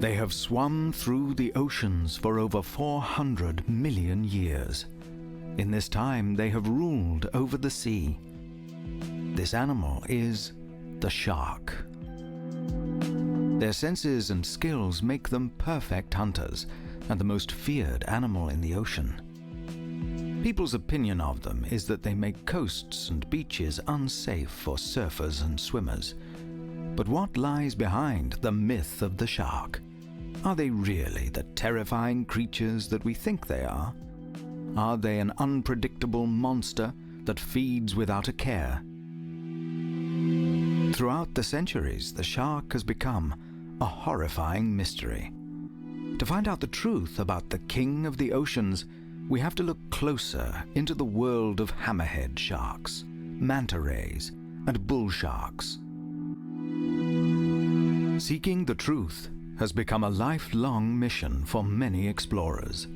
They have swum through the oceans for over 400 million years. In this time, they have ruled over the sea. This animal is the shark. Their senses and skills make them perfect hunters and the most feared animal in the ocean. People's opinion of them is that they make coasts and beaches unsafe for surfers and swimmers. But what lies behind the myth of the shark? Are they really the terrifying creatures that we think they are? Are they an unpredictable monster that feeds without a care? Throughout the centuries, the shark has become a horrifying mystery. To find out the truth about the king of the oceans, we have to look closer into the world of hammerhead sharks, manta rays, and bull sharks. Seeking the truth has become a lifelong mission for many explorers.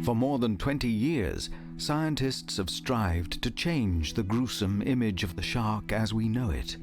For more than 20 years, scientists have strived to change the gruesome image of the shark as we know it.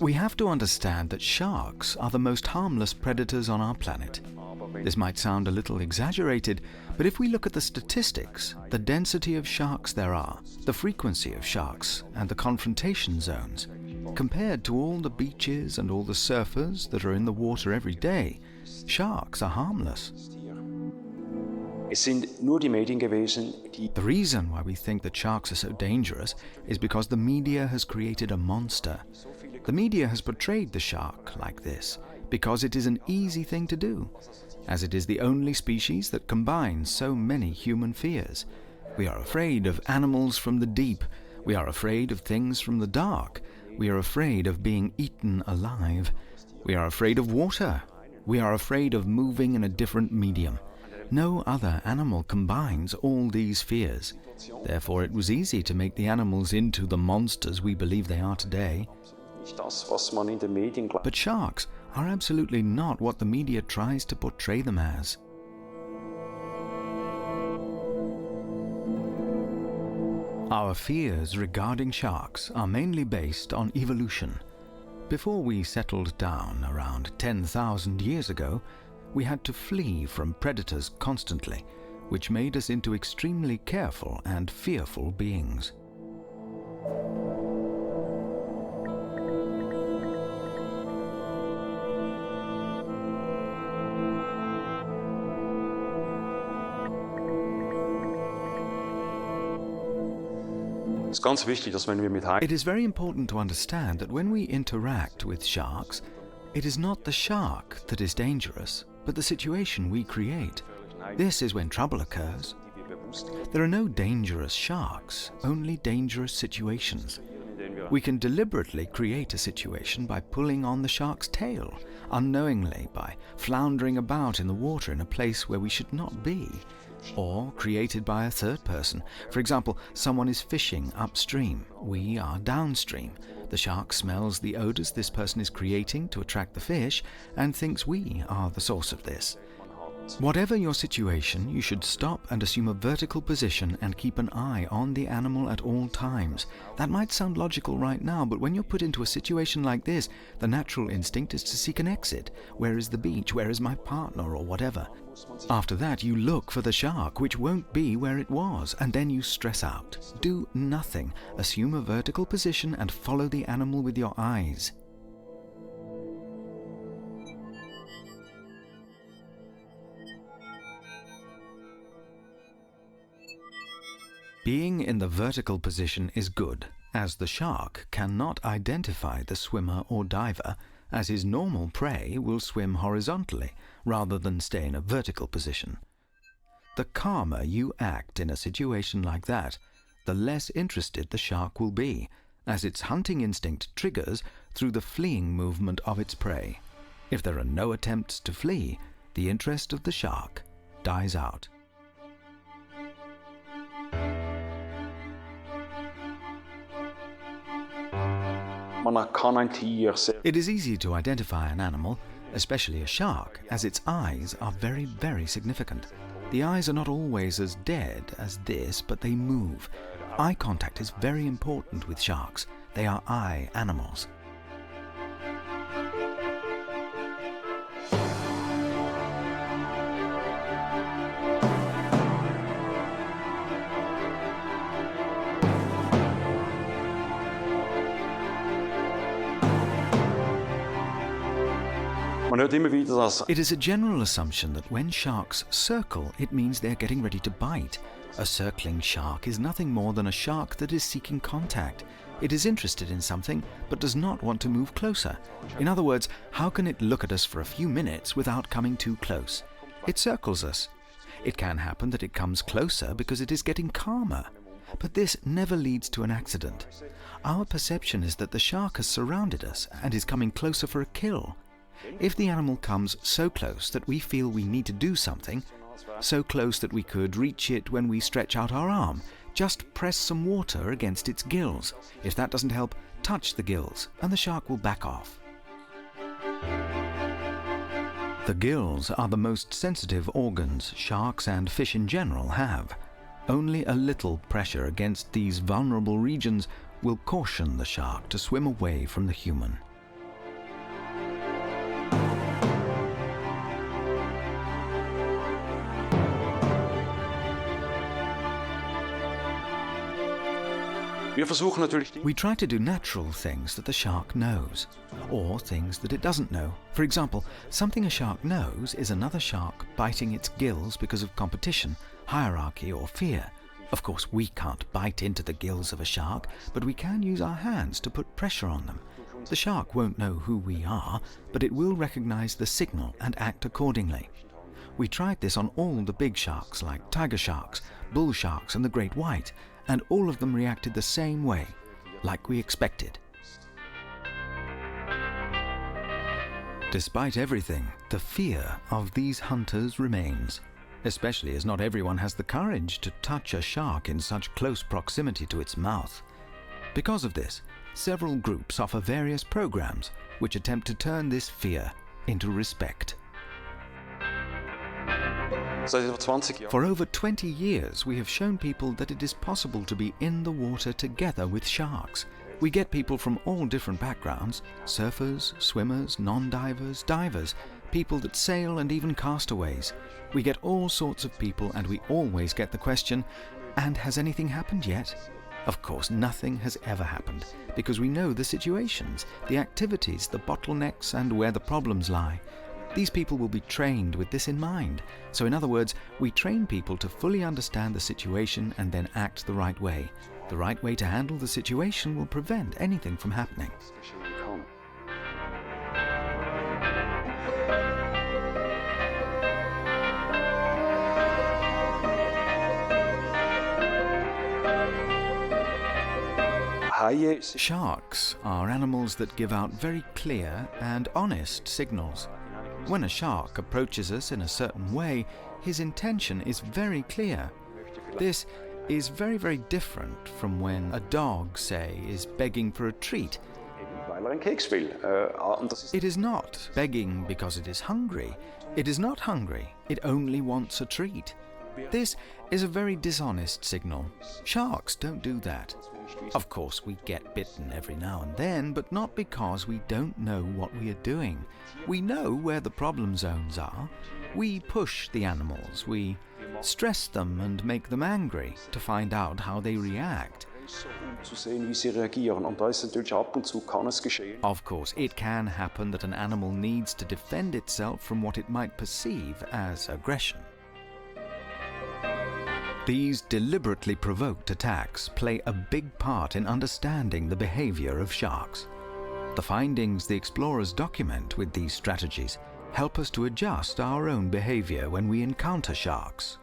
We have to understand that sharks are the most harmless predators on our planet. This might sound a little exaggerated, but if we look at the statistics, the density of sharks there are, the frequency of sharks, and the confrontation zones, compared to all the beaches and all the surfers that are in the water every day, sharks are harmless. The reason why we think that sharks are so dangerous is because the media has created a monster. The media has portrayed the shark like this because it is an easy thing to do, as it is the only species that combines so many human fears. We are afraid of animals from the deep. We are afraid of things from the dark. We are afraid of being eaten alive. We are afraid of water. We are afraid of moving in a different medium. No other animal combines all these fears. Therefore, it was easy to make the animals into the monsters we believe they are today. But sharks are absolutely not what the media tries to portray them as. Our fears regarding sharks are mainly based on evolution. Before we settled down around 10,000 years ago, we had to flee from predators constantly, which made us into extremely careful and fearful beings. It is very important to understand that when we interact with sharks, it is not the shark that is dangerous, but the situation we create. This is when trouble occurs. There are no dangerous sharks, only dangerous situations. We can deliberately create a situation by pulling on the shark's tail, unknowingly by floundering about in the water in a place where we should not be, or created by a third person. For example, someone is fishing upstream. We are downstream. The shark smells the odors this person is creating to attract the fish and thinks we are the source of this. Whatever your situation, you should stop and assume a vertical position and keep an eye on the animal at all times. That might sound logical right now, but when you're put into a situation like this, the natural instinct is to seek an exit. Where is the beach? Where is my partner? Or whatever. After that, you look for the shark, which won't be where it was, and then you stress out. Do nothing. Assume a vertical position and follow the animal with your eyes. Being in the vertical position is good, as the shark cannot identify the swimmer or diver, as his normal prey will swim horizontally rather than stay in a vertical position. The calmer you act in a situation like that, the less interested the shark will be, as its hunting instinct triggers through the fleeing movement of its prey. If there are no attempts to flee, the interest of the shark dies out. It is easy to identify an animal, especially a shark, as its eyes are very, very significant. The eyes are not always as dead as this, but they move. Eye contact is very important with sharks. They are eye animals. It is a general assumption that when sharks circle, it means they're getting ready to bite. A circling shark is nothing more than a shark that is seeking contact. It is interested in something, but does not want to move closer. In other words, how can it look at us for a few minutes without coming too close? It circles us. It can happen that it comes closer because it is getting calmer. But this never leads to an accident. Our perception is that the shark has surrounded us and is coming closer for a kill. If the animal comes so close that we feel we need to do something, so close that we could reach it when we stretch out our arm, just press some water against its gills. If that doesn't help, touch the gills and the shark will back off. The gills are the most sensitive organs sharks and fish in general have. Only a little pressure against these vulnerable regions will caution the shark to swim away from the human. We try to do natural things that the shark knows, or things that it doesn't know. For example, something a shark knows is another shark biting its gills because of competition, hierarchy, or fear. Of course, we can't bite into the gills of a shark, but we can use our hands to put pressure on them. The shark won't know who we are, but it will recognize the signal and act accordingly. We tried this on all the big sharks like tiger sharks, bull sharks, and the great white, and all of them reacted the same way, like we expected. Despite everything, the fear of these hunters remains, especially as not everyone has the courage to touch a shark in such close proximity to its mouth. Because of this, several groups offer various programs which attempt to turn this fear into respect. For over 20 years, we have shown people that it is possible to be in the water together with sharks. We get people from all different backgrounds: surfers, swimmers, non-divers, divers, people that sail, and even castaways. We get all sorts of people, and we always get the question, "And has anything happened yet?" Of course, nothing has ever happened, because we know the situations, the activities, the bottlenecks, and where the problems lie. These people will be trained with this in mind. So in other words, we train people to fully understand the situation and then act the right way. The right way to handle the situation will prevent anything from happening. Sharks are animals that give out very clear and honest signals. When a shark approaches us in a certain way, his intention is very clear. This is very, very different from when a dog, say, is begging for a treat. It is not begging because it is hungry. It is not hungry. It only wants a treat. This is a very dishonest signal. Sharks don't do that. Of course, we get bitten every now and then, but not because we don't know what we are doing. We know where the problem zones are. We push the animals. We stress them and make them angry to find out how they react. Of course, it can happen that an animal needs to defend itself from what it might perceive as aggression. These deliberately provoked attacks play a big part in understanding the behavior of sharks. The findings the explorers document with these strategies help us to adjust our own behavior when we encounter sharks.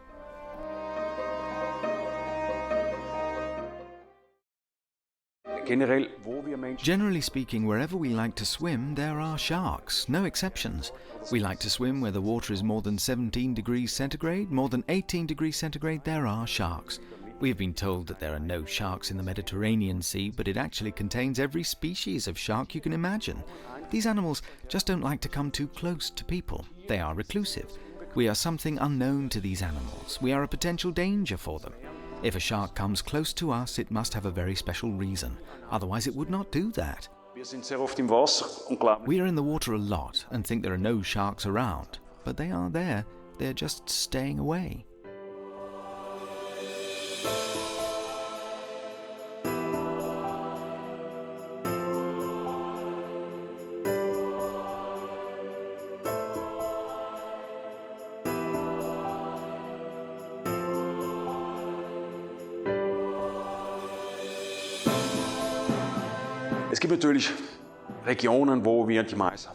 Generally speaking, wherever we like to swim, there are sharks, no exceptions. We like to swim where the water is more than 17 degrees centigrade, more than 18 degrees centigrade, there are sharks. We have been told that there are no sharks in the Mediterranean Sea, but it actually contains every species of shark you can imagine. These animals just don't like to come too close to people. They are reclusive. We are something unknown to these animals. We are a potential danger for them. If a shark comes close to us, it must have a very special reason. Otherwise, it would not do that. We are in the water a lot and think there are no sharks around. But they are there. They're just staying away.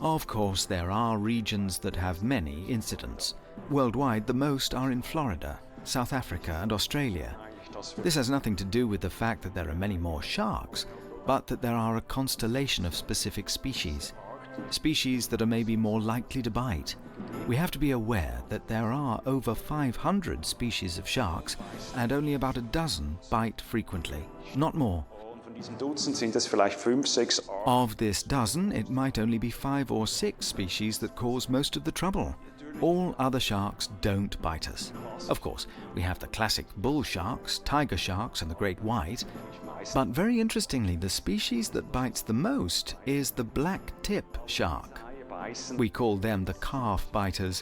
Of course, there are regions that have many incidents. Worldwide, the most are in Florida, South Africa, and Australia. This has nothing to do with the fact that there are many more sharks, but that there are a constellation of specific species. Species that are maybe more likely to bite. We have to be aware that there are over 500 species of sharks, and only about a dozen bite frequently, not more. Of this dozen, it might only be 5 or 6 species that cause most of the trouble. All other sharks don't bite us. Of course, we have the classic bull sharks, tiger sharks, and the great white. But very interestingly, the species that bites the most is the black tip shark. We call them the calf biters.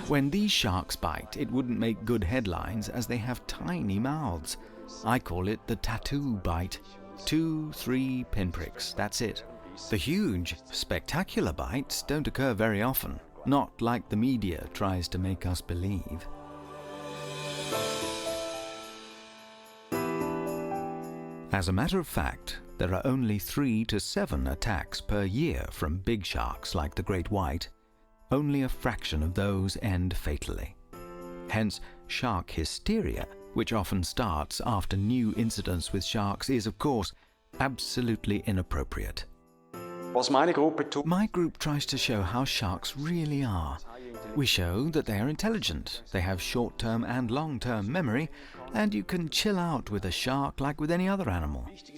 When these sharks bite, it wouldn't make good headlines as they have tiny mouths. I call it the tattoo bite. 2, 3 pinpricks, that's it. The huge, spectacular bites don't occur very often, not like the media tries to make us believe. As a matter of fact, there are only 3 to 7 attacks per year from big sharks like the great white. Only a fraction of those end fatally. Hence, shark hysteria, which often starts after new incidents with sharks, is, of course, absolutely inappropriate. My group tries to show how sharks really are. We show that they are intelligent, they have short-term and long-term memory, and you can chill out with a shark like with any other animal. It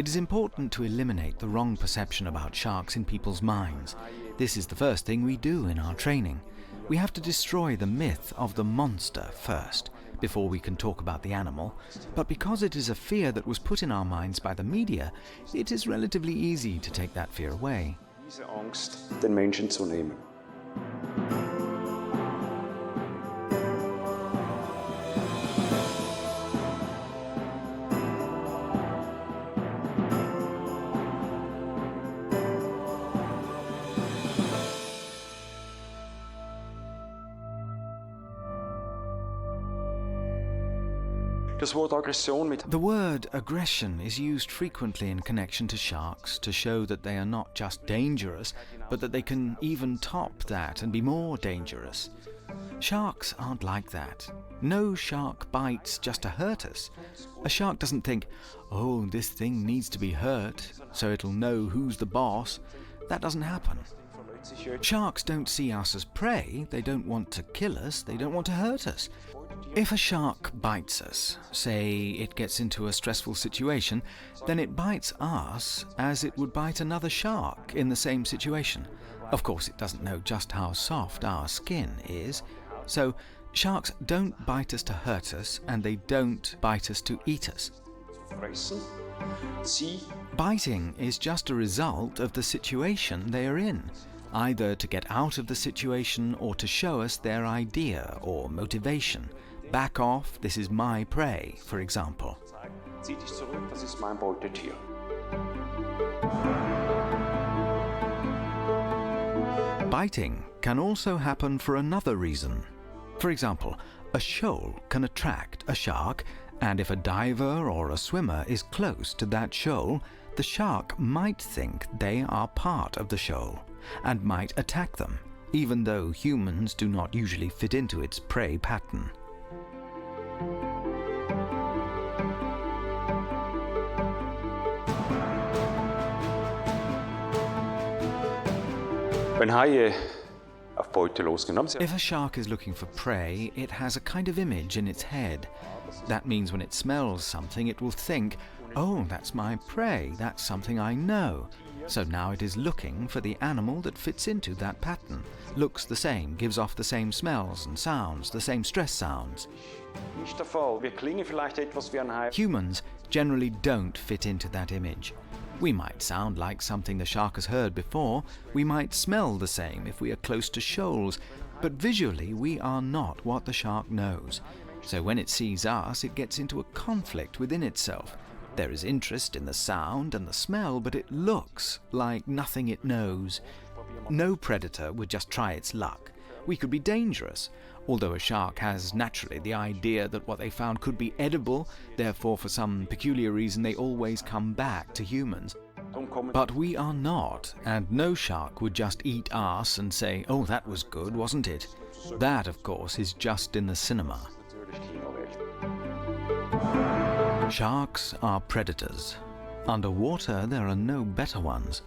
is important to eliminate the wrong perception about sharks in people's minds. This is the first thing we do in our training. We have to destroy the myth of the monster first, before we can talk about the animal. But because it is a fear that was put in our minds by the media, it is relatively easy to take that fear away. The word aggression is used frequently in connection to sharks to show that they are not just dangerous, but that they can even top that and be more dangerous. Sharks aren't like that. No shark bites just to hurt us. A shark doesn't think, oh, this thing needs to be hurt, so it'll know who's the boss. That doesn't happen. Sharks don't see us as prey. They don't want to kill us. They don't want to hurt us. If a shark bites us, say it gets into a stressful situation, then it bites us as it would bite another shark in the same situation. Of course, it doesn't know just how soft our skin is. So, sharks don't bite us to hurt us, and they don't bite us to eat us. Biting is just a result of the situation they are in, either to get out of the situation or to show us their idea or motivation. Back off, this is my prey, for example. Biting can also happen for another reason. For example, A shoal can attract a shark, and if a diver or a swimmer is close to that shoal, the shark might think they are part of the shoal and might attack them, even though humans do not usually fit into its prey pattern. If a shark is looking for prey, it has a kind of image in its head. That means when it smells something, it will think, "Oh, that's my prey, that's something I know." So now it is looking for the animal that fits into that pattern, looks the same, gives off the same smells and sounds, the same stress sounds. Humans generally don't fit into that image. We might sound like something the shark has heard before, we might smell the same if we are close to shoals, but visually we are not what the shark knows. So when it sees us, it gets into a conflict within itself. There is interest in the sound and the smell, but it looks like nothing it knows. No predator would just try its luck. We could be dangerous. Although a shark has naturally the idea that what they found could be edible, therefore for some peculiar reason they always come back to humans. But we are not, and no shark would just eat us and say, "Oh, that was good, wasn't it?" That, of course, is just in the cinema. Sharks are predators. Underwater, there are no better ones.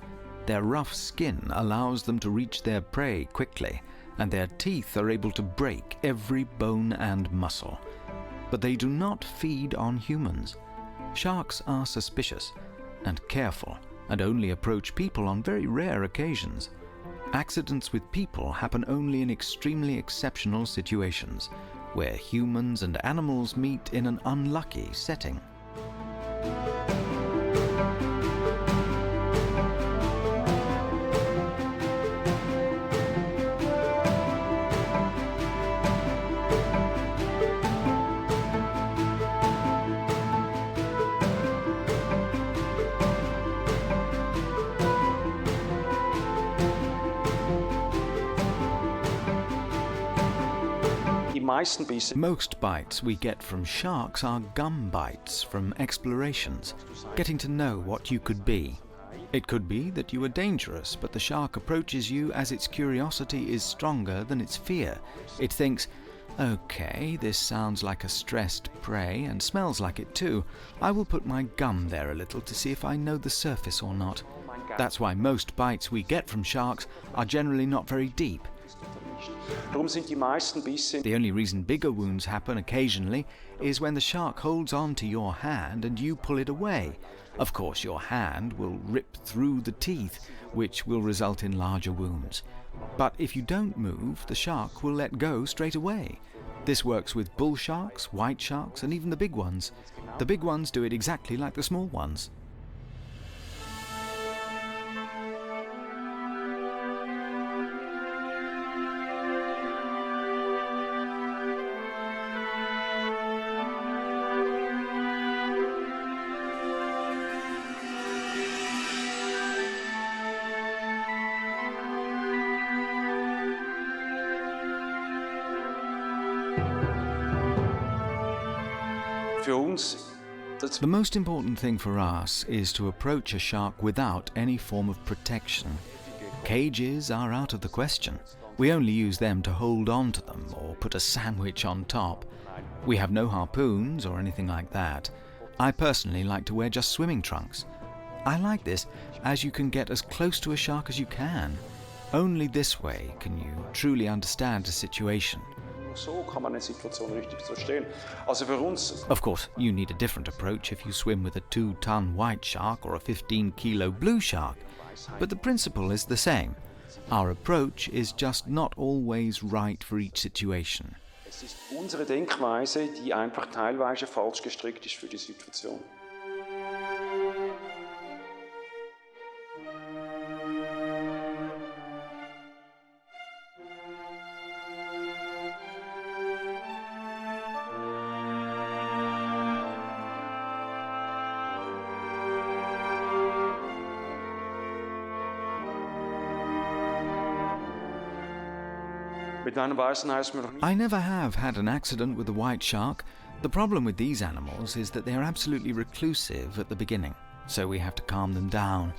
Their rough skin allows them to reach their prey quickly, and their teeth are able to break every bone and muscle. But they do not feed on humans. Sharks are suspicious and careful, and only approach people on very rare occasions. Accidents with people happen only in extremely exceptional situations, where humans and animals meet in an unlucky setting. Most bites we get from sharks are gum bites from explorations, getting to know what you could be. It could be that you are dangerous, but the shark approaches you as its curiosity is stronger than its fear. It thinks, "Okay, this sounds like a stressed prey and smells like it too. I will put my gum there a little to see if I know the surface or not." That's why most bites we get from sharks are generally not very deep. The only reason bigger wounds happen occasionally is when the shark holds on to your hand and you pull it away. Of course, your hand will rip through the teeth, which will result in larger wounds. But if you don't move, the shark will let go straight away. This works with bull sharks, white sharks, and even the big ones. The big ones do it exactly like the small ones. The most important thing for us is to approach a shark without any form of protection. Cages are out of the question. We only use them to hold on to them or put a sandwich on top. We have no harpoons or anything like that. I personally like to wear just swimming trunks. I like this as you can get as close to a shark as you can. Only this way can you truly understand a situation. Of course, you need a different approach if you swim with a 2-ton white shark or a 15-kilo blue shark, but the principle is the same. Our approach is just not always right for each situation. Es ist unsere Denkweise, die einfach teilweise falsch gestrickt ist für die Situation. Mit einem weißen Hai ist mir noch nie... I never have had an accident with a white shark. The problem with these animals is that they are absolutely reclusive at the beginning, so we have to calm them down.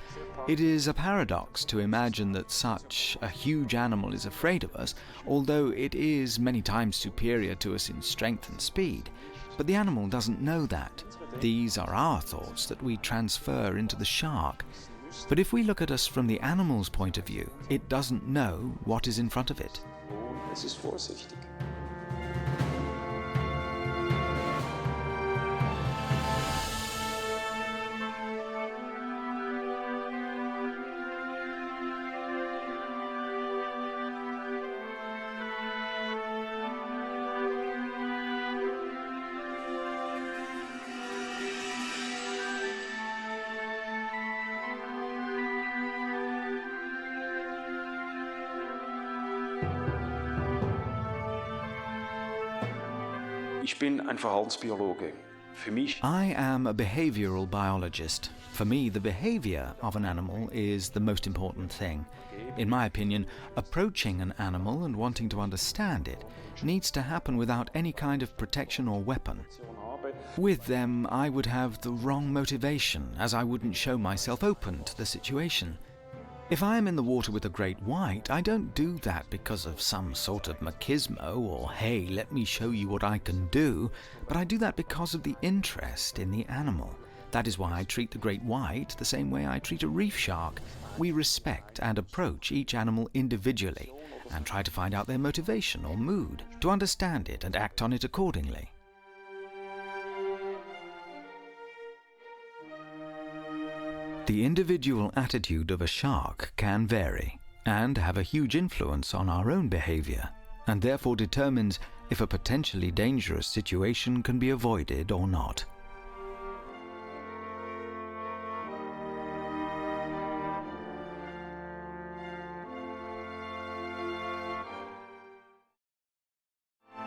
It is a paradox to imagine that such a huge animal is afraid of us, although it is many times superior to us in strength and speed. But the animal doesn't know that. These are our thoughts that we transfer into the shark. But if we look at us from the animal's point of view, it doesn't know what is in front of it. Es ist vorsichtig. Ich bin ein Verhaltensbiologe. Für mich... I am a behavioral biologist. For me, the behavior of an animal is the most important thing. In my opinion, approaching an animal and wanting to understand it needs to happen without any kind of protection or weapon. With them, I would have the wrong motivation, as I wouldn't show myself open to the situation. If I am in the water with a great white, I don't do that because of some sort of machismo or, hey, let me show you what I can do, but I do that because of the interest in the animal. That is why I treat the great white the same way I treat a reef shark. We respect and approach each animal individually and try to find out their motivation or mood, to understand it and act on it accordingly. The individual attitude of a shark can vary and have a huge influence on our own behavior, and therefore determines if a potentially dangerous situation can be avoided or not.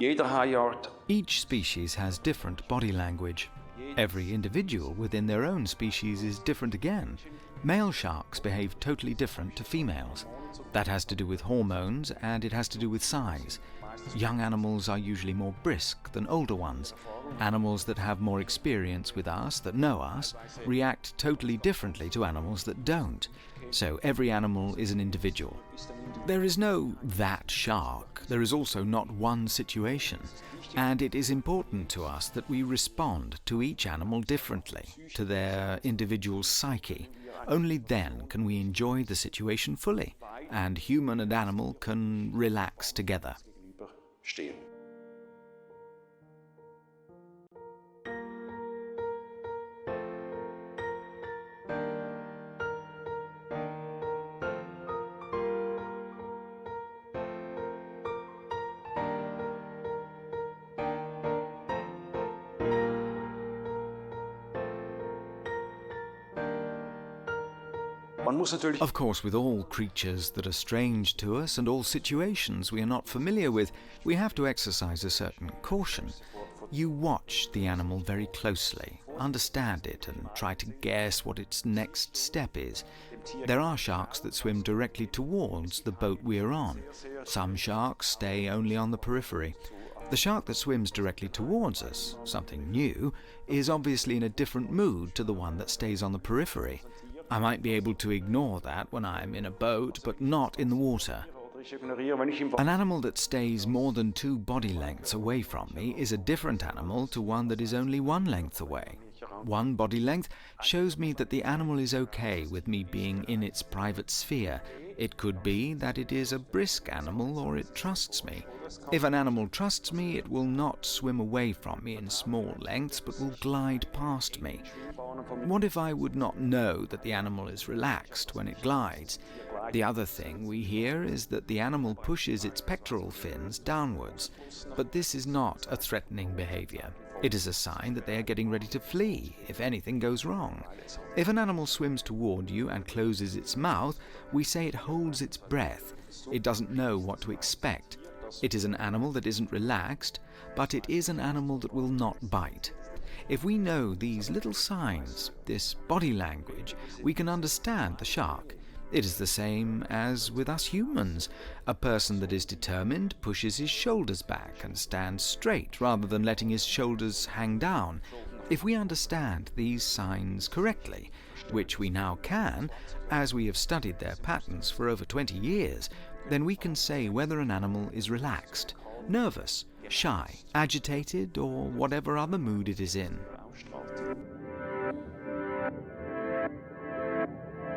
Jeder Haiart... Each species has different body language. Every individual within their own species is different again. Male sharks behave totally different to females. That has to do with hormones and it has to do with size. Young animals are usually more brisk than older ones. Animals that have more experience with us, that know us, react totally differently to animals that don't. So every animal is an individual. There is no that shark. There is also not one situation. And it is important to us that we respond to each animal differently, to their individual psyche. Only then can we enjoy the situation fully, and human and animal can relax together. Stehen. Of course, with all creatures that are strange to us and all situations we are not familiar with, we have to exercise a certain caution. You watch the animal very closely, understand it, and try to guess what its next step is. There are sharks that swim directly towards the boat we are on. Some sharks stay only on the periphery. The shark that swims directly towards us, something new, is obviously in a different mood to the one that stays on the periphery. I might be able to ignore that when I'm in a boat, but not in the water. An animal that stays more than 2 body lengths away from me is a different animal to one that is only 1 length away. 1 body length shows me that the animal is okay with me being in its private sphere. It could be that it is a brisk animal or it trusts me. If an animal trusts me, it will not swim away from me in small lengths, but will glide past me. What if I would not know that the animal is relaxed when it glides? The other thing we hear is that the animal pushes its pectoral fins downwards, but this is not a threatening behavior. It is a sign that they are getting ready to flee if anything goes wrong. If an animal swims toward you and closes its mouth, we say it holds its breath. It doesn't know what to expect. It is an animal that isn't relaxed, but it is an animal that will not bite. If we know these little signs, this body language, we can understand the shark. It is the same as with us humans. A person that is determined pushes his shoulders back and stands straight rather than letting his shoulders hang down. If we understand these signs correctly, which we now can, as we have studied their patterns for over 20 years, then we can say whether an animal is relaxed, nervous, shy, agitated, or whatever other mood it is in.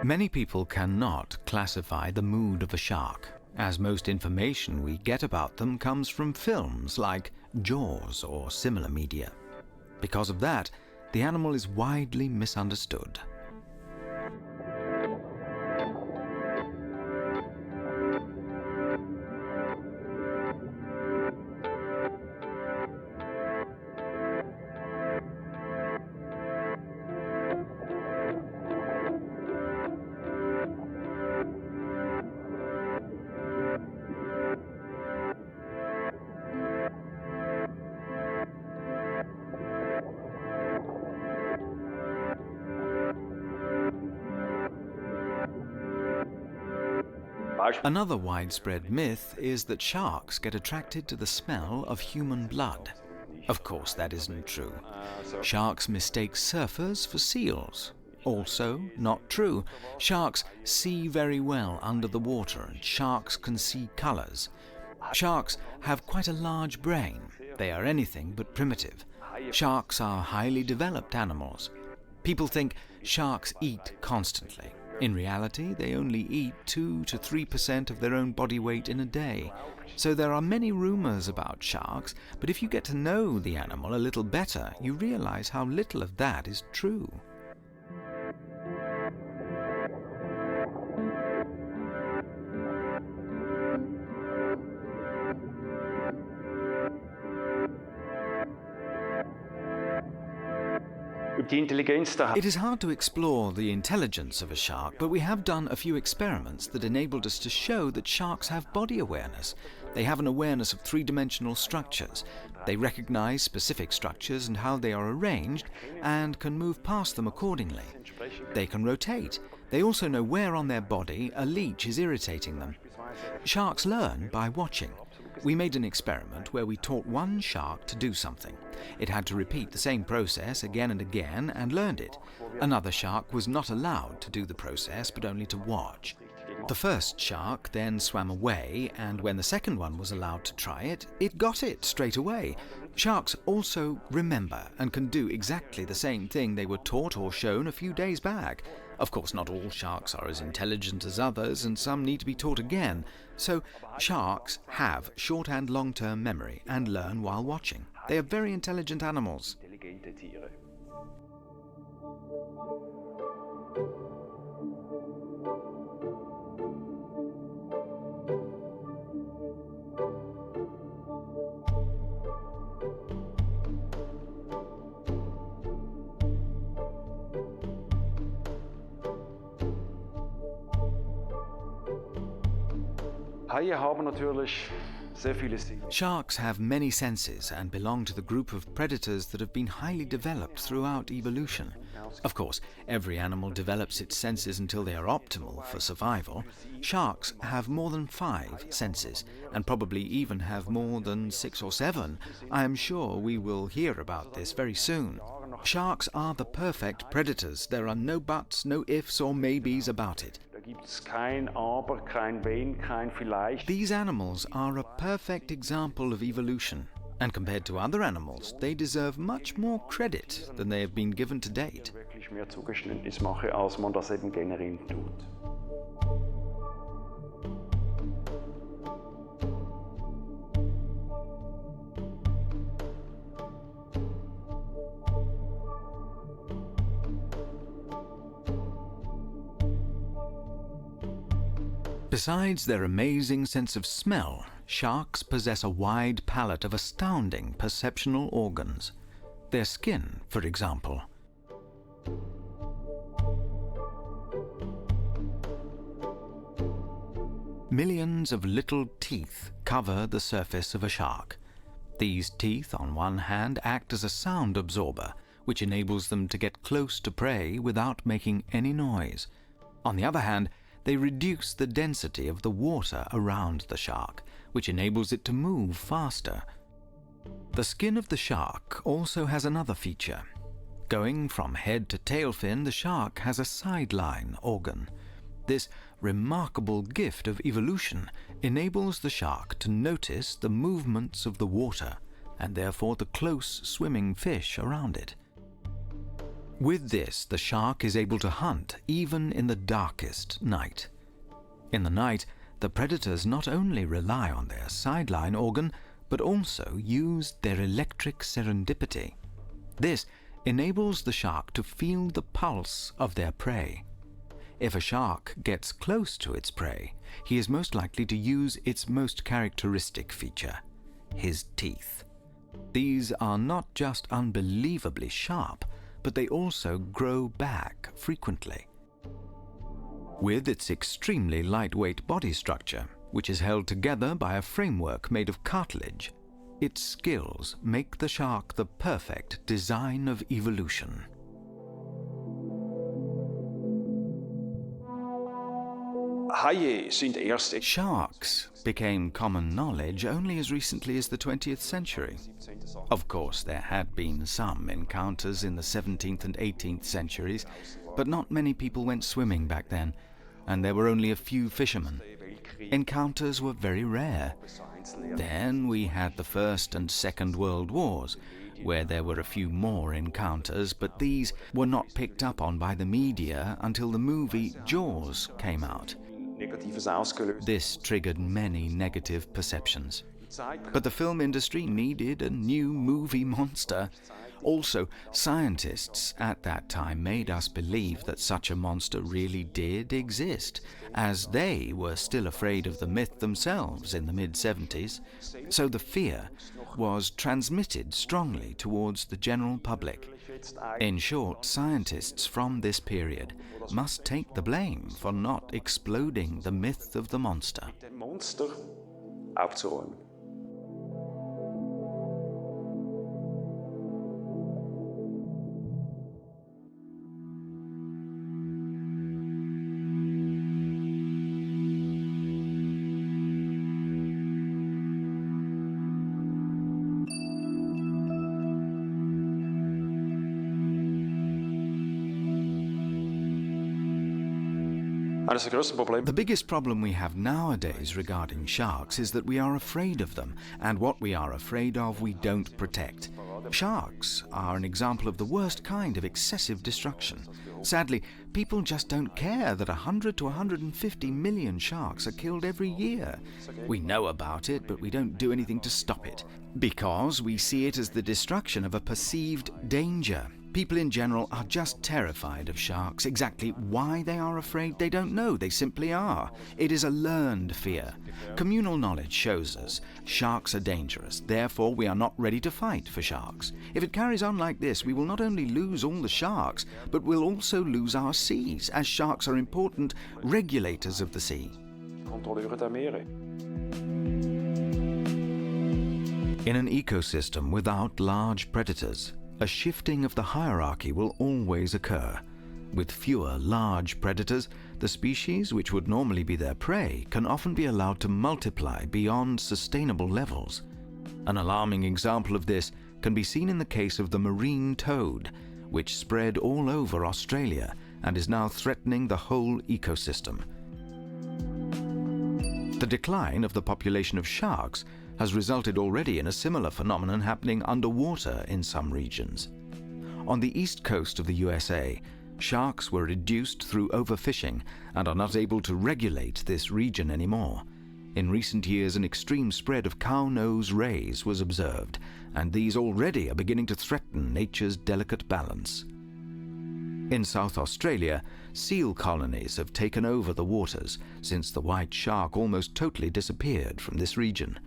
Many people cannot classify the mood of a shark, as most information we get about them comes from films like Jaws or similar media. Because of that, the animal is widely misunderstood. Another widespread myth is that sharks get attracted to the smell of human blood. Of course, that isn't true. Sharks mistake surfers for seals. Also, not true. Sharks see very well under the water, and sharks can see colors. Sharks have quite a large brain. They are anything but primitive. Sharks are highly developed animals. People think sharks eat constantly. In reality, they only eat 2 to 3% of their own body weight in a day. So there are many rumors about sharks, but if you get to know the animal a little better, you realize how little of that is true. It is hard to explore the intelligence of a shark, but we have done a few experiments that enabled us to show that sharks have body awareness. They have an awareness of three-dimensional structures. They recognize specific structures and how they are arranged, and can move past them accordingly. They can rotate. They also know where on their body a leech is irritating them. Sharks learn by watching. We made an experiment where we taught one shark to do something. It had to repeat the same process again and again and learned it. Another shark was not allowed to do the process but only to watch. The first shark then swam away, and when the second one was allowed to try it, it got it straight away. Sharks also remember and can do exactly the same thing they were taught or shown a few days back. Of course, not all sharks are as intelligent as others, and some need to be taught again. So, sharks have short and long-term memory and learn while watching. They are very intelligent animals. Sharks have many senses and belong to the group of predators that have been highly developed throughout evolution. Of course, every animal develops its senses until they are optimal for survival. Sharks have more than 5 senses, and probably even have more than 6 or 7. I am sure we will hear about this very soon. Sharks are the perfect predators. There are no buts, no ifs or maybes about it. These animals are a perfect example of evolution, and compared to other animals, they deserve much more credit than they have been given to date. Besides their amazing sense of smell, sharks possess a wide palette of astounding perceptual organs. Their skin, for example. Millions of little teeth cover the surface of a shark. These teeth, on one hand, act as a sound absorber, which enables them to get close to prey without making any noise. On the other hand, they reduce the density of the water around the shark, which enables it to move faster. The skin of the shark also has another feature. Going from head to tail fin, the shark has a sideline organ. This remarkable gift of evolution enables the shark to notice the movements of the water and therefore the close swimming fish around it. With this, the shark is able to hunt even in the darkest night. In the night, the predators not only rely on their sideline organ, but also use their electric serendipity. This enables the shark to feel the pulse of their prey. If a shark gets close to its prey, he is most likely to use its most characteristic feature, his teeth. These are not just unbelievably sharp, but they also grow back frequently. With its extremely lightweight body structure, which is held together by a framework made of cartilage, its skills make the shark the perfect design of evolution. Sharks became common knowledge only as recently as the 20th century. Of course, there had been some encounters in the 17th and 18th centuries, but not many people went swimming back then, and there were only a few fishermen. Encounters were very rare. Then we had the First and Second World Wars, where there were a few more encounters, but these were not picked up on by the media until the movie Jaws came out. This triggered many negative perceptions. But the film industry needed a new movie monster. Also, scientists at that time made us believe that such a monster really did exist, as they were still afraid of the myth themselves in the mid-70s. So the fear was transmitted strongly towards the general public. In short, scientists from this period must take the blame for not exploding the myth of the monster. The biggest problem we have nowadays regarding sharks is that we are afraid of them, and what we are afraid of we don't protect. Sharks are an example of the worst kind of excessive destruction. Sadly, people just don't care that 100 to 150 million sharks are killed every year. We know about it, but we don't do anything to stop it, because we see it as the destruction of a perceived danger. People in general are just terrified of sharks. Exactly why they are afraid, they don't know. They simply are. It is a learned fear. Communal knowledge shows us sharks are dangerous. Therefore, we are not ready to fight for sharks. If it carries on like this, we will not only lose all the sharks, but we'll also lose our seas, as sharks are important regulators of the sea. In an ecosystem without large predators, a shifting of the hierarchy will always occur. With fewer large predators, the species which would normally be their prey can often be allowed to multiply beyond sustainable levels. An alarming example of this can be seen in the case of the marine toad, which spread all over Australia and is now threatening the whole ecosystem. The decline of the population of sharks has resulted already in a similar phenomenon happening underwater in some regions. On the east coast of the USA, sharks were reduced through overfishing and are not able to regulate this region anymore. In recent years, an extreme spread of cow-nose rays was observed, and these already are beginning to threaten nature's delicate balance. In South Australia, seal colonies have taken over the waters since the white shark almost totally disappeared from this region.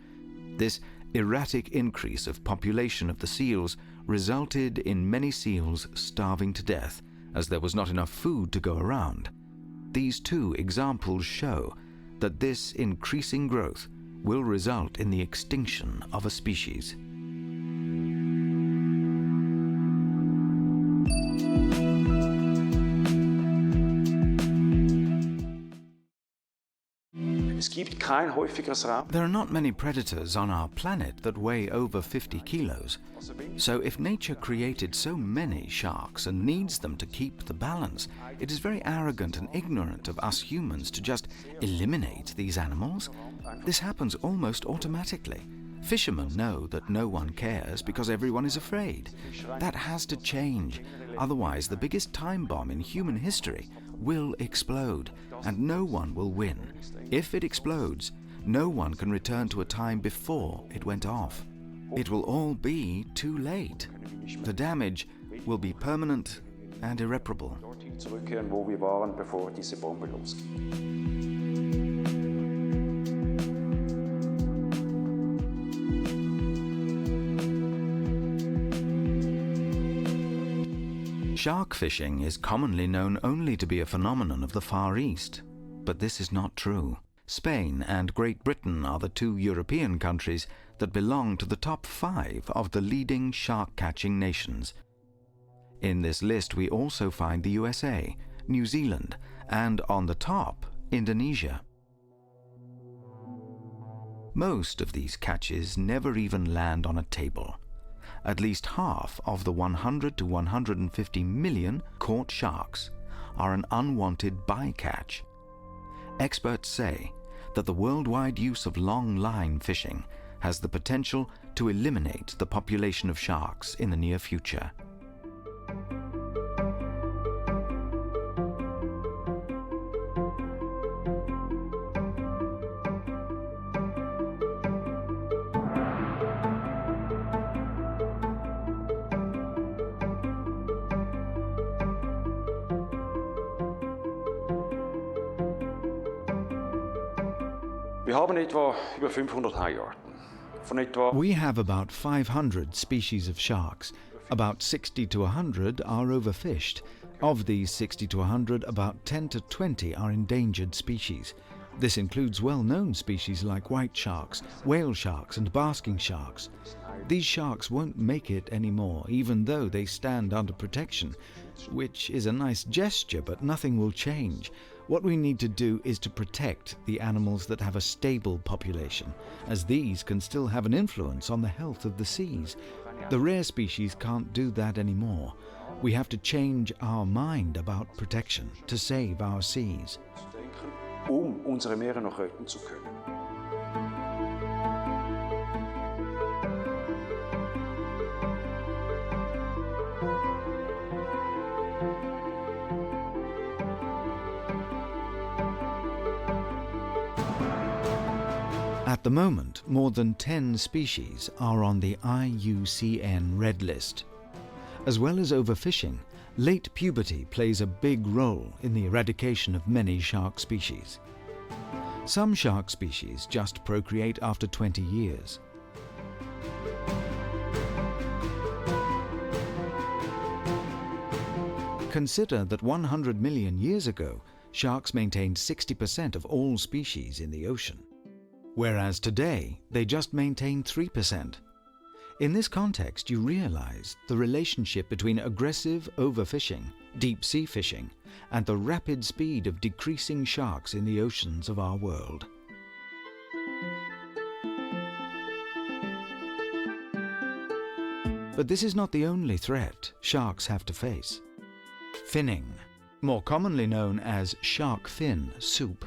This erratic increase of population of the seals resulted in many seals starving to death, as there was not enough food to go around. These two examples show that this increasing growth will result in the extinction of a species. Es gibt kein häufigeres Raub. There are not many predators on our planet that weigh over 50 kilos. So if nature created so many sharks and needs them to keep the balance, it is very arrogant and ignorant of us humans to just eliminate these animals. This happens almost automatically. Fishermen know that no one cares because everyone is afraid. That has to change. Otherwise, the biggest time bomb in human history will explode, and no one will win. If it explodes, no one can return to a time before it went off. It will all be too late. The damage will be permanent and irreparable. Dorthin zurückkehren, wo wir waren, bevor diese Bombe losging. Shark fishing is commonly known only to be a phenomenon of the Far East, but this is not true. Spain and Great Britain are the two European countries that belong to the top 5 of the leading shark-catching nations. In this list we also find the USA, New Zealand, and on the top, Indonesia. Most of these catches never even land on a table. At least half of the 100 to 150 million caught sharks are an unwanted bycatch. Experts say that the worldwide use of long-line fishing has the potential to eliminate the population of sharks in the near future. Wir haben etwa über 500 Haiarten. Von etwa We have about 500 species of sharks. About 60 to 100 are overfished. Of these 60 to 100, about 10 to 20 are endangered species. This includes well-known species like white sharks, whale sharks and basking sharks. These sharks won't make it anymore, even though they stand under protection, which is a nice gesture, but nothing will change. What we need to do is to protect the animals that have a stable population, as these can still have an influence on the health of the seas. The rare species can't do that anymore. We have to change our mind about protection to save our seas. denken, unsere Meere noch retten zu können. At the moment, more than 10 species are on the IUCN Red List. As well as overfishing, late puberty plays a big role in the eradication of many shark species. Some shark species just procreate after 20 years. Consider that 100 million years ago, sharks maintained 60% of all species in the ocean, whereas today they just maintain 3%. In this context, you realize the relationship between aggressive overfishing, deep-sea fishing, and the rapid speed of decreasing sharks in the oceans of our world. But this is not the only threat sharks have to face. Finning, more commonly known as shark fin soup.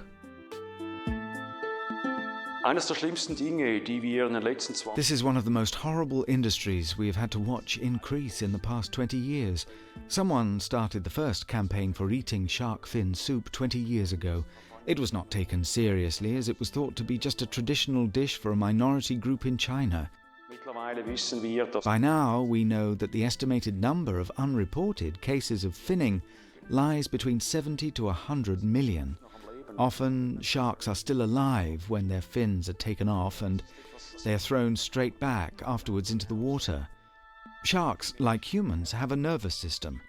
Eines der schlimmsten Dinge, die wir in den letzten 20 This is one of the most horrible industries we have had to watch increase in the past 20 years. Someone started the first campaign for eating shark fin soup 20 years ago. It was not taken seriously as it was thought to be just a traditional dish for a minority group in China. Mittlerweile wissen wir, dass By now, we know that the estimated number of unreported cases of finning lies between 70 to 100 million. Often, sharks are still alive when their fins are taken off and they are thrown straight back afterwards into the water. Sharks, like humans, have a nervous system.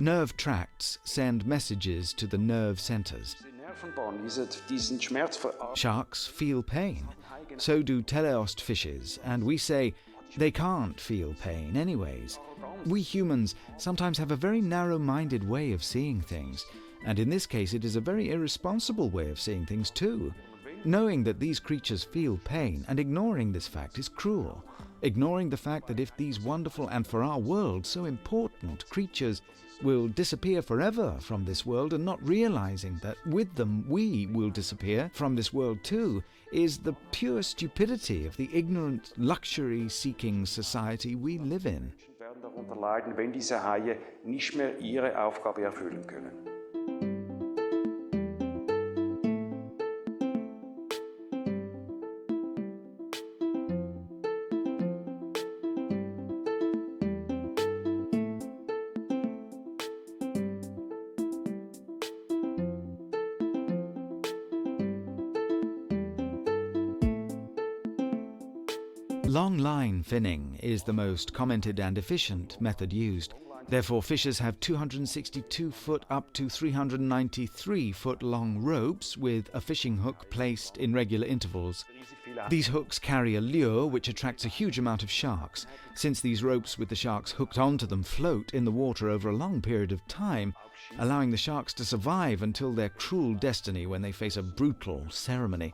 Nerve tracts send messages to the nerve centers. Nervenbahn, diesen Schmerz Sharks feel pain. So do teleost fishes, and we say they can't feel pain anyways. We humans sometimes have a very narrow-minded way of seeing things, and in this case it is a very irresponsible way of seeing things too. Knowing that these creatures feel pain and ignoring this fact is cruel. Ignoring the fact that if these wonderful and for our world so important creatures will disappear forever from this world, and not realizing that with them we will disappear from this world too, is the pure stupidity of the ignorant, luxury-seeking society we live in. Werden darunter leiden, wenn diese Haie nicht mehr ihre Aufgabe erfüllen können. Long line finning is the most commented and efficient method used. Therefore, fishers have 262-foot up to 393-foot long ropes with a fishing hook placed in regular intervals. These hooks carry a lure which attracts a huge amount of sharks. Since these ropes with the sharks hooked onto them float in the water over a long period of time, allowing the sharks to survive until their cruel destiny when they face a brutal ceremony.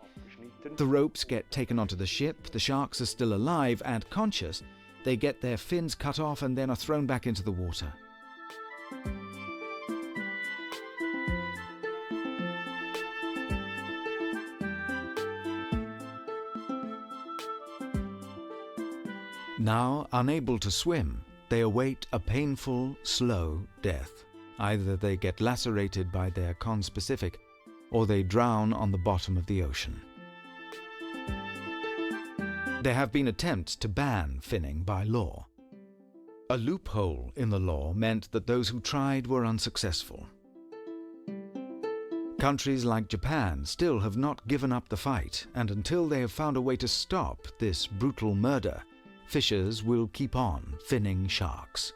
The ropes get taken onto the ship, the sharks are still alive and conscious, they get their fins cut off and then are thrown back into the water. Now, unable to swim, they await a painful, slow death. Either they get lacerated by their conspecific, or they drown on the bottom of the ocean. There have been attempts to ban finning by law. A loophole in the law meant that those who tried were unsuccessful. Countries like Japan still have not given up the fight, and until they have found a way to stop this brutal murder, fishers will keep on finning sharks.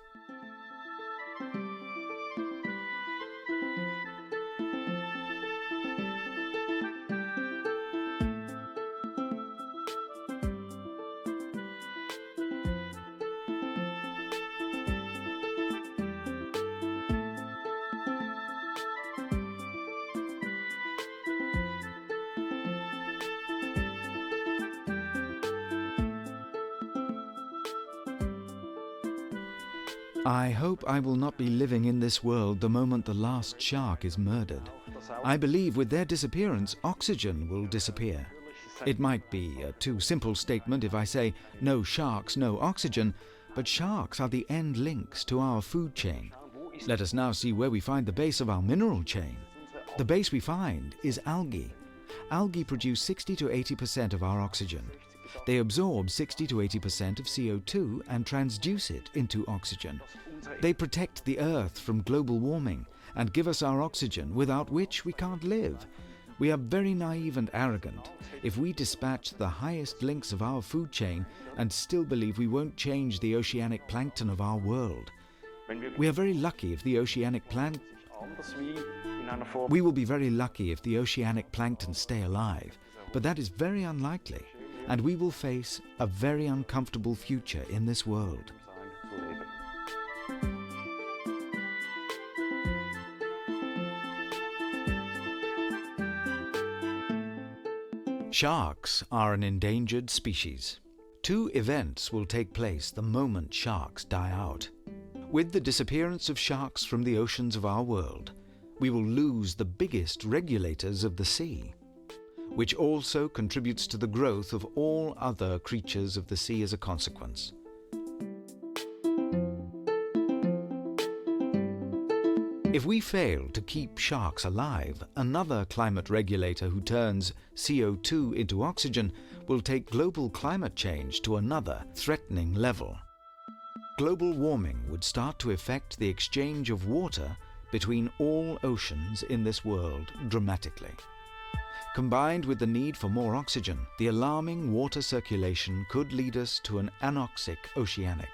I hope I will not be living in this world the moment the last shark is murdered. I believe with their disappearance, oxygen will disappear. It might be a too simple statement if I say, no sharks, no oxygen, but sharks are the end links to our food chain. Let us now see where we find the base of our mineral chain. The base we find is algae. Algae produce 60 to 80% of our oxygen. They absorb 60 to 80% of CO2 and transduce it into oxygen. They protect the Earth from global warming and give us our oxygen, without which we can't live. We are very naive and arrogant if we dispatch the highest links of our food chain and still believe we won't change the oceanic plankton of our world. We are very lucky if the oceanic We will be very lucky if the oceanic plankton stay alive, but that is very unlikely, and we will face a very uncomfortable future in this world. Sharks are an endangered species. Two events will take place the moment sharks die out. With the disappearance of sharks from the oceans of our world, we will lose the biggest regulators of the sea, which also contributes to the growth of all other creatures of the sea as a consequence. If we fail to keep sharks alive, another climate regulator who turns CO2 into oxygen will take global climate change to another threatening level. Global warming would start to affect the exchange of water between all oceans in this world dramatically. Combined with the need for more oxygen, the alarming water circulation could lead us to an anoxic oceanic.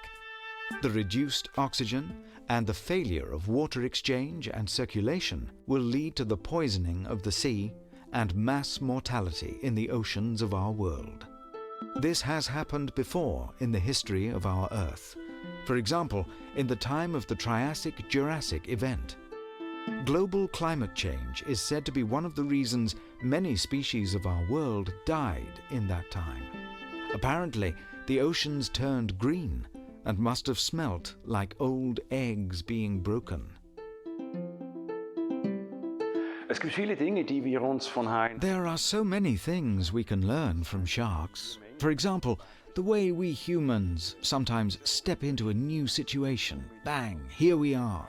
The reduced oxygen and the failure of water exchange and circulation will lead to the poisoning of the sea and mass mortality in the oceans of our world. This has happened before in the history of our Earth. For example, in the time of the Triassic-Jurassic event. Global climate change is said to be one of the reasons many species of our world died in that time. Apparently, the oceans turned green and must have smelt like old eggs being broken. Es gibt viele Dinge, die wir uns von Haien. There are so many things we can learn from sharks. For example, the way we humans sometimes step into a new situation. Bang, here we are.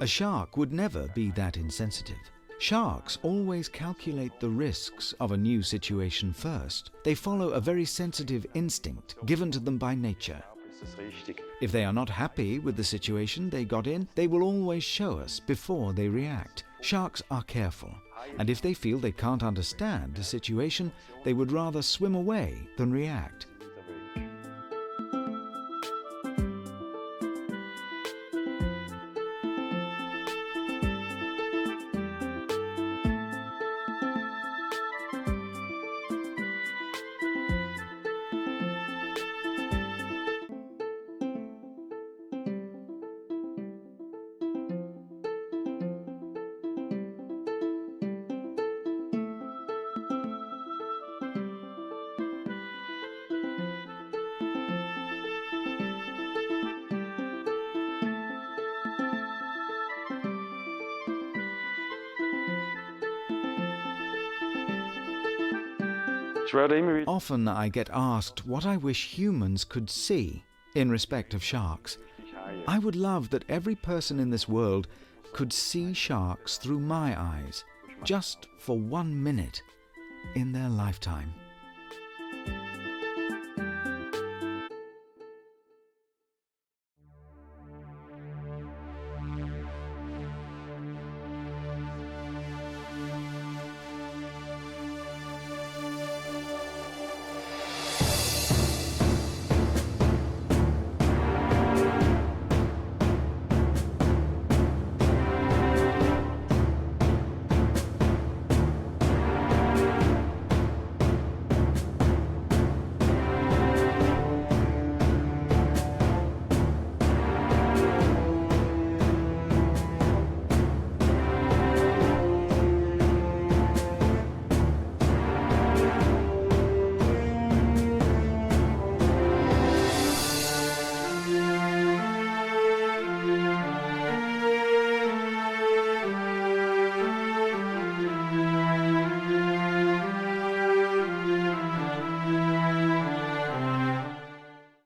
A shark would never be that insensitive. Sharks always calculate the risks of a new situation first. They follow a very sensitive instinct given to them by nature. If they are not happy with the situation they got in, they will always show us before they react. Sharks are careful, and if they feel they can't understand a situation, they would rather swim away than react. Often I get asked what I wish humans could see in respect of sharks. I would love that every person in this world could see sharks through my eyes, just for 1 minute in their lifetime.